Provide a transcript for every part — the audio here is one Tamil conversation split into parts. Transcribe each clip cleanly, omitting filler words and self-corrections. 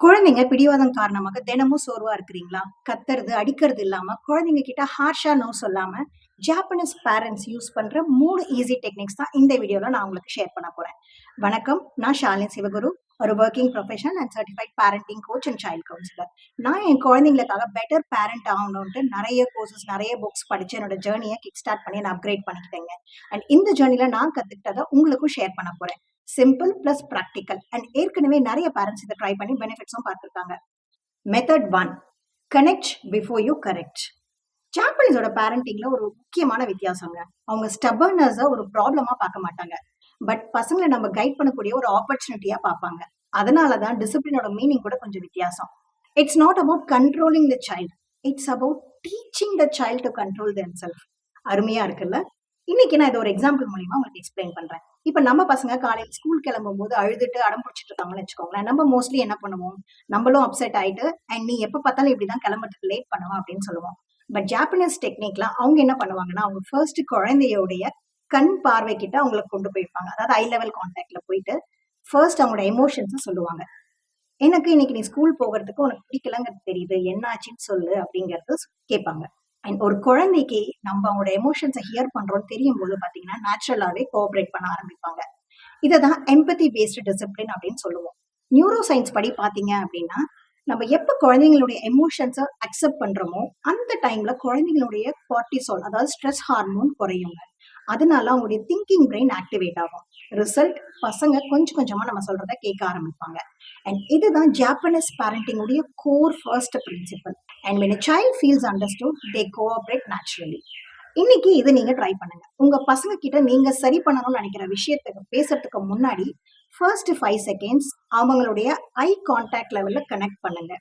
குழந்தைங்க பிடிவாதம் காரணமாக தினமும் சோர்வா இருக்கிறீங்களா? கத்துறது, அடிக்கிறது இல்லாம குழந்தைங்க கிட்ட ஹார்ஷா நோ சொல்லாம, ஜாப்பனீஸ் பேரண்ட்ஸ் யூஸ் பண்ற 3 ஈஸி டெக்னிக்ஸ் தான் இந்த வீடியோல நான் உங்களுக்கு ஷேர் பண்ண போறேன். வணக்கம். நான் ஷாலினி சிவகுரு. ஒரு working professional and certified parenting coach and child councillor. நான் என் குழந்தைங்களுக்காக பெட்டர் பேரண்ட் ஆகணும்ன்ட்டு நெறைய கோர்சஸ், நெறைய புக்ஸ் படிச்சு என்னோட ஜர்னிய கிக் ஸ்டார்ட் பண்ணி நான் அப்கிரேட் பண்ணிக்கிட்டேங்க. அண்ட் இந்த ஜர்னில நான் கத்துக்கிட்டத உங்களுக்கும் ஷேர் பண்ண போறேன். சிம்பிள் பிளஸ் பிராக்டிக்கல் அண்ட் ஏற்கனவே நிறைய பேரண்ட்ஸ் இதை ட்ரை பண்ணி பெனிஃபிட்ஸும் பார்த்துருக்காங்க. Method 1, connect before you correct. ஜாப்பனீஸோட பேரண்டிங்ல ஒரு முக்கியமான வித்தியாசங்க. அவங்க ஸ்டபர்னஸை ஒரு ப்ராப்ளமா பார்க்க மாட்டாங்க, பட் பசங்களை நம்ம கைட் பண்ணக்கூடிய ஒரு ஆப்பர்ச்சுனிட்டியா பார்ப்பாங்க. அதனாலதான் டிசிப்ளினோட மீனிங் கூட கொஞ்சம் வித்தியாசம். It's not about controlling the child, it's about teaching the child to control themself. அருமையா இருக்குல்ல? இன்னைக்கு நான் இதை ஒரு எக்ஸாம்பிள் மூலியமா உங்களுக்கு எக்ஸ்பிளைன் பண்றேன். இப்ப நம்ம பசங்க காலையில் ஸ்கூல் கிளம்பும் போது அழுதுட்டு அடம் பிடிச்சிட்டு இருக்காங்கன்னு வச்சுக்கோங்களேன். நம்ம மோஸ்ட்லி என்ன பண்ணுவோம்? நம்மளும் அப்செட் ஆயிட்டு, அண்ட் நீ எப்ப பார்த்தாலும் இப்படிதான் கிளம்புறதுக்கு லேட் பண்ணுவா அப்படின்னு சொல்லுவோம். பட் ஜாப்பனீஸ் டெக்னிக்ல அவங்க என்ன பண்ணுவாங்கன்னா, அவங்க ஃபர்ஸ்ட் குழந்தையோடைய கண் பார்வை கிட்ட அவங்களை கொண்டு போயிருப்பாங்க. அதாவது ஐ லெவல் கான்டாக்ட்ல போயிட்டு ஃபர்ஸ்ட் அவங்களோட எமோஷன்ஸை சொல்லுவாங்க. எனக்கு இன்னைக்கு நீ ஸ்கூல் போகிறதுக்கு உனக்கு பிடிக்கலங்கிறது தெரியுது, என்ன ஆச்சுன்னு சொல்லு அப்படிங்கறது கேட்பாங்க. அண்ட் ஒரு குழந்தைக்கு நம்ம அவங்களோட எமோஷன்ஸை ஹியர் பண்றோம்னு தெரியும் போது பாத்தீங்கன்னா நேச்சுரலாவே கோஆபரேட் பண்ண ஆரம்பிப்பாங்க. இதைதான் எம்பதி பேஸ்டு டிசிப்ளின் அப்படின்னு சொல்லுவோம். நியூரோ சயின்ஸ் படி பாத்தீங்க அப்படின்னா, நம்ம எப்ப குழந்தைங்களுடைய எமோஷன்ஸை அக்செப்ட் பண்றோமோ அந்த டைம்ல குழந்தைங்களுடைய கார்டிசால், அதாவது ஸ்ட்ரெஸ் ஹார்மோன் குறையுங்க. அதனால அவங்களுடைய திங்கிங் பிரெயின் ஆக்டிவேட் ஆகும். ரிசல்ட், பசங்க கொஞ்சம் கொஞ்சமா நம்ம சொல்றத கேட்க ஆரம்பிப்பாங்க. அண்ட் இதுதான் ஜாப்பனீஸ் பேரண்டிங் உடைய core first principle. And when a child feels understood, they cooperate naturally. இன்னைக்கு இதை நீங்க ட்ரை பண்ணுங்க. உங்க பசங்க கிட்ட நீங்க சரி பண்ணணும்னு நினைக்கிற விஷயத்துக்கு பேசுறதுக்கு முன்னாடி ஃபர்ஸ்ட் 5 செகண்ட்ஸ் அவங்களுடைய ஐ கான்டாக்ட் லெவல்ல கனெக்ட் பண்ணுங்க.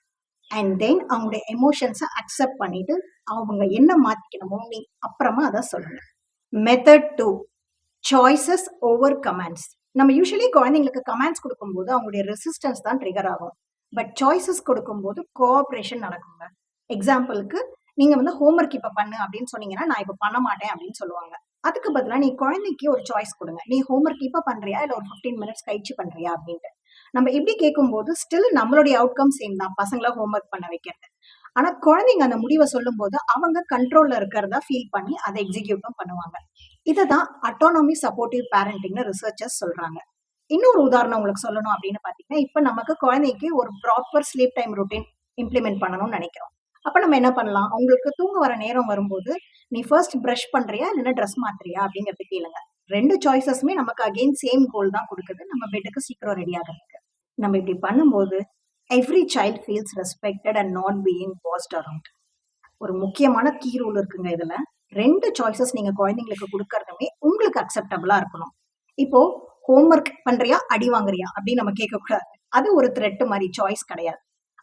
அண்ட் தென் அவங்களுடைய எமோஷன்ஸை அக்செப்ட் பண்ணிட்டு அவங்க என்ன மாத்திக்கணுமோ நீ அப்புறமா அதை சொல்லுங்க. Method 2, choices over commands. நம்ம யூஸ்வலி குழந்தைங்களுக்கு கமாண்ட்ஸ் கொடுக்கும்போது அவங்களுடைய ரெசிஸ்டன்ஸ் தான் ட்ரிகர் ஆகும். பட் சாய்ஸஸ் கொடுக்கும்போது கோஆப்ரேஷன் நடக்குங்க. எக்ஸாம்பிளுக்கு, நீங்க வந்து ஹோம்ஒர்க் இப்ப பண்ணு அப்படின்னு சொன்னீங்கன்னா நான் இப்ப பண்ண மாட்டேன் அப்படின்னு சொல்லுவாங்க. அதுக்கு பதிலா நீ குழந்தைக்கு ஒரு சாய்ஸ் கொடுங்க. நீ ஹோம்ஒர்க் இப்ப பண்றியா இல்ல ஒரு 15 மினிட்ஸ் கழிச்சு பண்றியா அப்படின்ட்டு. நம்ம இப்படி கேட்கும்போது ஸ்டில் நம்மளுடைய அவுட்கம் சேம் தான், பசங்களை ஹோம்ஒர்க் பண்ண வைக்கிறது. ஆனா குழந்தைங்க அந்த முடிவை சொல்லும் போது அவங்க கண்ட்ரோல்ல இருக்கிறதா ஃபீல் பண்ணி அதை எக்ஸிக்யூட்டும் பண்ணுவாங்க. இததான் அட்டானமி சப்போர்ட்டிவ் பேரண்டிங்னு ரிசர்ச்சர்ஸ் சொல்றாங்க. இன்னொரு உதாரணம் உங்களுக்கு சொல்லணும் அப்படின்னு பாத்தீங்கன்னா, இப்ப நமக்கு குழந்தைக்கு ஒரு proper sleep time routine implement பண்ணணும்னு நினைக்கிறோம். அப்ப நம்ம என்ன பண்ணலாம்? அவங்களுக்கு தூங்க வர நேரம் வரும்போது நீ ஃபர்ஸ்ட் பிரஷ் பண்றியா இல்லைன்னா ட்ரெஸ் மாத்துறியா அப்படிங்கறது கேளுங்க. 2 சாய்ஸஸுமே நமக்கு அகெயின் சேம் கோல் தான் கொடுக்குது, நம்ம பெட்டுக்கு சீக்கிரம் ரெடி ஆகிறதுக்கு. நம்ம இப்படி பண்ணும்போது every child feels respected and not being bossed around. ஒரு முக்கியமான கீ ரூல் இருக்குங்க இதுல. 2 சாய்ஸஸ் நீங்க குழந்தைங்களுக்கு கொடுக்கறதுமே உங்களுக்கு அக்செப்டபிளா இருக்கணும். இப்போ ஹோம்ஒர்க் பண்றியா அடி வாங்குறியா அப்படின்னு நம்ம கேட்க கூடாது. அது ஒரு த்ரெட் மாதிரி, சாய்ஸ் கிடையாது.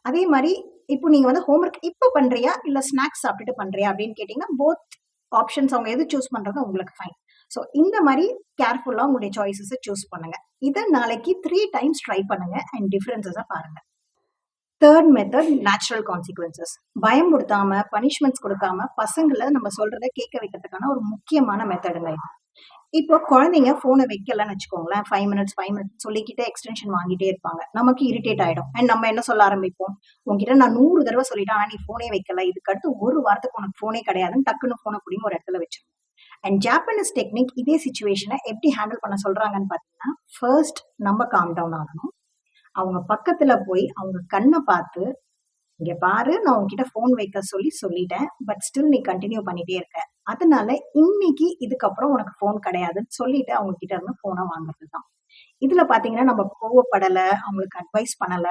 அதே மாதிரி இப்போ நீங்க வந்து ஹோம்ஒர்க் இப்ப பண்றியா இல்ல ஸ்நாக்ஸ் சாப்பிட்டுட்டு பண்றியா அப்படின்னு கேட்டீங்கன்னா போத் ஆப்ஷன்ஸ் அவங்க எது சூஸ் பண்றது உங்களுக்கு ஃபைன். ஸோ இந்த மாதிரி கேர்ஃபுல்லா உங்களுடைய சாய்ஸஸை சூஸ் பண்ணுங்க. இதை நாளைக்கு 3 டைம்ஸ் ட்ரை பண்ணுங்க அண்ட் டிஃபரன்சஸை பாருங்க. Third method, natural consequences. பயமுடுத்தாம, பனிஷ்மெண்ட்ஸ் கொடுக்காம பசங்களை நம்ம சொல்றதை கேட்க வைக்கிறதுக்கான ஒரு முக்கியமான மெத்தடுங்க இது. இப்போ குழந்தைங்க போனை வைக்கலன்னு வச்சுக்கோங்களேன், 5 மினிட்ஸ் சொல்லிக்கிட்டே எக்ஸ்டென்ஷன் வாங்கிட்டே இருப்பாங்க. நமக்கு இரிட்டேட் ஆயிடும். அண்ட் நம்ம என்ன சொல்ல ஆரம்பிப்போம்? உங்ககிட்ட நான் 100 தடவை சொல்லிட்டேன், ஆனா நீ போனே வைக்கல, இதுக்கு அடுத்து ஒரு வாரத்துக்கு உனக்கு போனே கிடையாதுன்னு டக்குன்னு போனை பிடிங்க ஒரு இடத்துல வச்சிருக்கோம். அண்ட் ஜாப்பனீஸ் டெக்னிக் இதே சிச்சுவேஷனை எப்படி ஹேண்டில் பண்ண சொல்றாங்கன்னு பாத்தீங்கன்னா, ஃபர்ஸ்ட் நம்ம காம் டவுன் ஆகணும். அவங்க பக்கத்துல போய் அவங்க கண்ணை பார்த்து, இங்க பாரு, நான் உங்ககிட்ட போன் வைக்க சொல்லிட்டேன், பட் ஸ்டில் நீ கண்டினியூ பண்ணிட்டே இருக்க, அதனால இன்னைக்கு இதுக்கப்புறம் உனக்கு போன் கிடையாதுன்னு சொல்லிட்டு அவங்க கிட்ட இருந்து போனை வாங்குறது தான். இதுல பாத்தீங்கன்னா நம்ம கோவப்படல, அவங்களுக்கு அட்வைஸ் பண்ணல,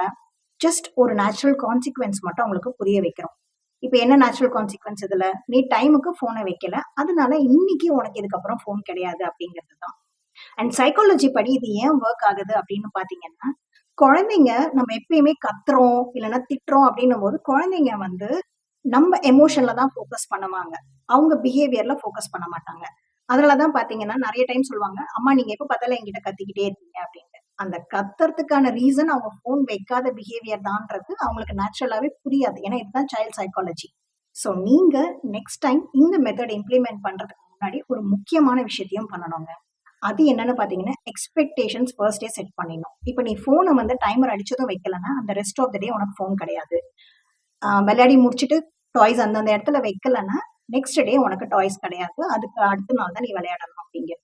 ஜஸ்ட் ஒரு நேச்சுரல் கான்சிக்வன்ஸ் மட்டும் அவங்களுக்கு புரிய வைக்கிறோம். இப்ப என்ன நேச்சுரல் கான்சிக்வன்ஸ் இதுல? நீ டைமுக்கு போனை வைக்கல, அதனால இன்னைக்கு உனக்கு இதுக்கப்புறம் போன் கிடையாது அப்படிங்கிறது தான். அண்ட் சைக்காலஜி படி இது ஏன் ஒர்க் ஆகுது அப்படின்னு பாத்தீங்கன்னா, குழந்தைங்க நம்ம எப்பயுமே கத்துறோம் இல்லைன்னா திட்டுறோம் அப்படின்னும் போது குழந்தைங்க வந்து நம்ம எமோஷன்ல தான் ஃபோக்கஸ் பண்ணுவாங்க, அவங்க பிஹேவியர்ல ஃபோக்கஸ் பண்ண மாட்டாங்க. அதனாலதான் பாத்தீங்கன்னா நிறைய டைம் சொல்லுவாங்க, அம்மா நீங்க எப்ப பார்த்தாலும் என்கிட்ட கத்திக்கிட்டே இருக்கீங்க அப்படின்ட்டு. அந்த கத்துறதுக்கான ரீசன் அவங்க போன் வைக்காத பிஹேவியர் தான்ன்றது அவங்களுக்கு நேச்சுரலாவே புரியாது. ஏன்னா இதுதான் சைல்ட் சைக்காலஜி. ஸோ நீங்க நெக்ஸ்ட் டைம் இந்த மெத்தட் இம்ப்ளிமெண்ட் பண்றதுக்கு முன்னாடி ஒரு முக்கியமான விஷயத்தையும் பண்ணணுங்க. அது என்னன்னு பார்த்தீங்கன்னா, எக்ஸ்பெக்டேஷன்ஸ் ஃபர்ஸ்ட்டே செட் பண்ணிடணும். இப்ப நீ ஃபோன வந்து டைமர் அடிச்சதும் வைக்கலன்னா, அந்த ரெஸ்ட் ஆஃப் த டே உனக்கு ஃபோன் கிடையாது. விளையாடி முடிச்சுட்டு டாய்ஸ் அந்தந்த இடத்துல வைக்கலன்னா, நெக்ஸ்ட் டே உனக்கு டாய்ஸ் கிடையாது. அதுக்கு அடுத்த நாள் தான் நீ விளையாடணும் அப்படிங்கிறது.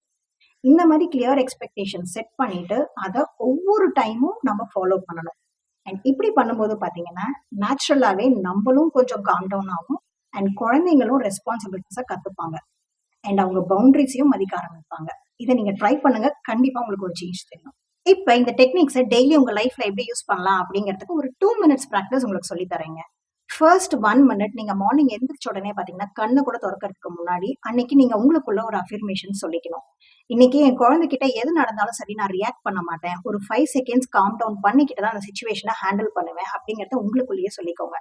இந்த மாரி கிளியர் எக்ஸ்பெக்டேஷன் செட் பண்ணிட்டு, அத ஒவ்வொரு டைமும் நம்ம ஃபாலோ பண்ணணும். அண்ட் இப்படி பண்ணும்போது பார்த்தீங்கன்னா, நேச்சுரலாவே நம்பளும் கொஞ்சம் காம் டவுன் ஆகும். அண்ட் குழந்தைங்களும் ரெஸ்பான்சிபிலிட்டிஸ கத்துப்பாங்க. அண்ட் அவங்க பவுண்டரிஸையும் மதிக்க ஆரம்பிப்பாங்க. இத நீங்க ட்ரை பண்ணுங்க. கண்டிப்பா உங்களுக்கு ஒரு சேஞ்ச் தெரியும். இப்ப இந்த டெக்னிக்ஸ டெய்லி உங்க லைஃப்ல எப்படி யூஸ் பண்ணலாம் அப்படிங்கிறதுக்கு ஒரு 2 மினிட்ஸ் பிராக்டிஸ் உங்களுக்கு சொல்லி தரேங்க. ஃபர்ஸ்ட் 1 மினிட் நீங்க மார்னிங் எந்திரிச்ச உடனே பார்த்தீங்கன்னா, கண்ண கூட தொறக்கறதுக்கு முன்னாடி, அன்னைக்கு நீங்க உங்களுக்குள்ள ஒரு அஃபர்மேஷன் சொல்லிக்கணும். இன்னைக்கு என் குழந்தைகிட்ட எது நடந்தாலும் சரி நான் ரியாக்ட் பண்ண மாட்டேன். ஒரு 5 செகண்ட்ஸ் காம் டவுன் பண்ணிக்கிட்டு தான் அந்த சிச்சுவேஷன ஹேண்டில் பண்ணுவேன் அப்படிங்கிறத உங்களுக்குள்ளேயே சொல்லிக்கோங்க.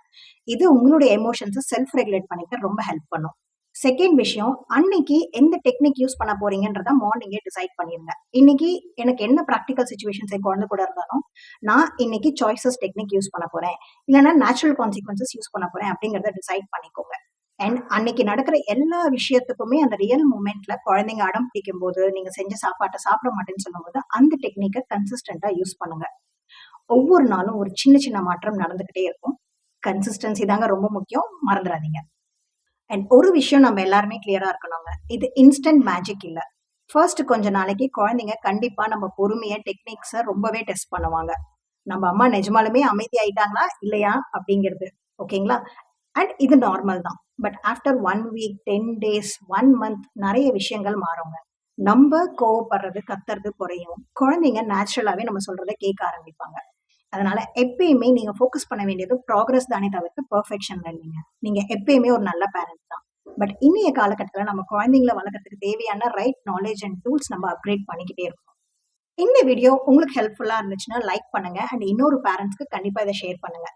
இது உங்களுடைய எமோஷன்ஸ செல்ஃப் ரெகுலேட் பண்ணிக்க ரொம்ப ஹெல்ப் பண்ணும். செகண்ட் விஷயம், அன்னைக்கு எந்த டெக்னிக் யூஸ் பண்ண போறீங்கன்றத மார்னிங்கே டிசைட் பண்ணிருங்க. இன்னைக்கு எனக்கு என்ன பிராக்டிகல் சிச்சுவேஷன்ஸ் என் குழந்தை கூட இருந்தாலும், நான் இன்னைக்கு சாய்ஸஸ் டெக்னிக் யூஸ் பண்ண போறேன். இல்லன்னா நேச்சுரல் கான்சிக்வென்சஸ் யூஸ் பண்ண போறேன் அப்படிங்கிறத டிசைட் பண்ணிக்கோங்க. அண்ட் அன்னைக்கு நடக்கிற எல்லா விஷயத்துக்குமே அந்த ரியல் மூமெண்ட்ல குழந்தைங்க அடம் பிடிக்கும்போது, நீங்க செஞ்ச சாப்பாட்ட சாப்பிட மாட்டேன்னு சொல்லும்போது, அந்த டெக்னிக்க கன்சிஸ்டன்ட்டா யூஸ் பண்ணுங்க. ஒவ்வொரு நாளும் ஒரு சின்ன சின்ன மாற்றம் நடந்துகிட்டே இருக்கும். கன்சிஸ்டன்சி தாங்க ரொம்ப முக்கியம். மறந்துறாதீங்க. அண்ட் ஒரு விஷயம் நம்ம எல்லாருமே கிளியரா இருக்கணுங்க. இது இன்ஸ்டன்ட் மேஜிக் இல்ல. ஃபர்ஸ்ட் கொஞ்ச நாளைக்கு குழந்தைங்க கண்டிப்பா நம்ம பொறுமைய, டெக்னிக்ஸ ரொம்பவே டெஸ்ட் பண்ணுவாங்க. நம்ம அம்மா நிஜமாலுமே அமைதியாயிட்டாங்களா? இல்லையா? அப்படிங்கிறது. ஓகேங்களா? அண்ட் இது நார்மல் தான். But after 1 week, 10 days, 1 month நெறைய விஷயங்கள் மாறுங்க. நம்ப கோவப்படுறது, கத்துறது குறையும். குழந்தைங்க நேச்சுரலாவே நம்ம சொல்றத கேட்க ஆரம்பிப்பாங்க. அதனால எப்பயுமே நீங்க ஃபோக்கஸ் பண்ண வேண்டியது ப்ராக்ரஸ் தானே தவிர்த்து பெர்ஃபெக்ஷன்ல இல்லைங்க. நீங்க எப்பயுமே ஒரு நல்ல பேரண்ட் தான். பட் இன்னைய காலகட்டத்துல நம்ம குழந்தைங்கள வளர்க்கறதுக்கு தேவையான ரைட் நாலேட்ஜ் அண்ட் டூல்ஸ் நம்ம அப்கிரேட் பண்ணிக்கிட்டே இருக்கோம். இந்த வீடியோ உங்களுக்கு ஹெல்ப்ஃபுல்லா இருந்துச்சுன்னா லைக் பண்ணுங்க. அண்ட் இன்னொரு பேரண்ட்ஸ்க்கு கண்டிப்பா இத ஷேர் பண்ணுங்க.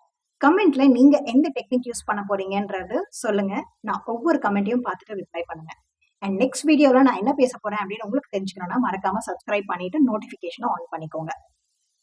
கமெண்ட்ல நீங்க எந்த டெக்னிக் யூஸ் பண்ண போறீங்கன்றது சொல்லுங்க. நான் ஒவ்வொரு கமெண்ட்டையும் பார்த்துட்டு ரிப்ளை பண்ணுவேன். அண்ட் நெக்ஸ்ட் வீடியோல நான் என்ன பேச போறேன் அப்படின்னு உங்களுக்கு தெரிஞ்சுக்கணும்னா மறக்காம சப்ஸ்கிரைப் பண்ணிட்டு நோட்டிஃபிகேஷன ஆன் பண்ணிக்கோங்க.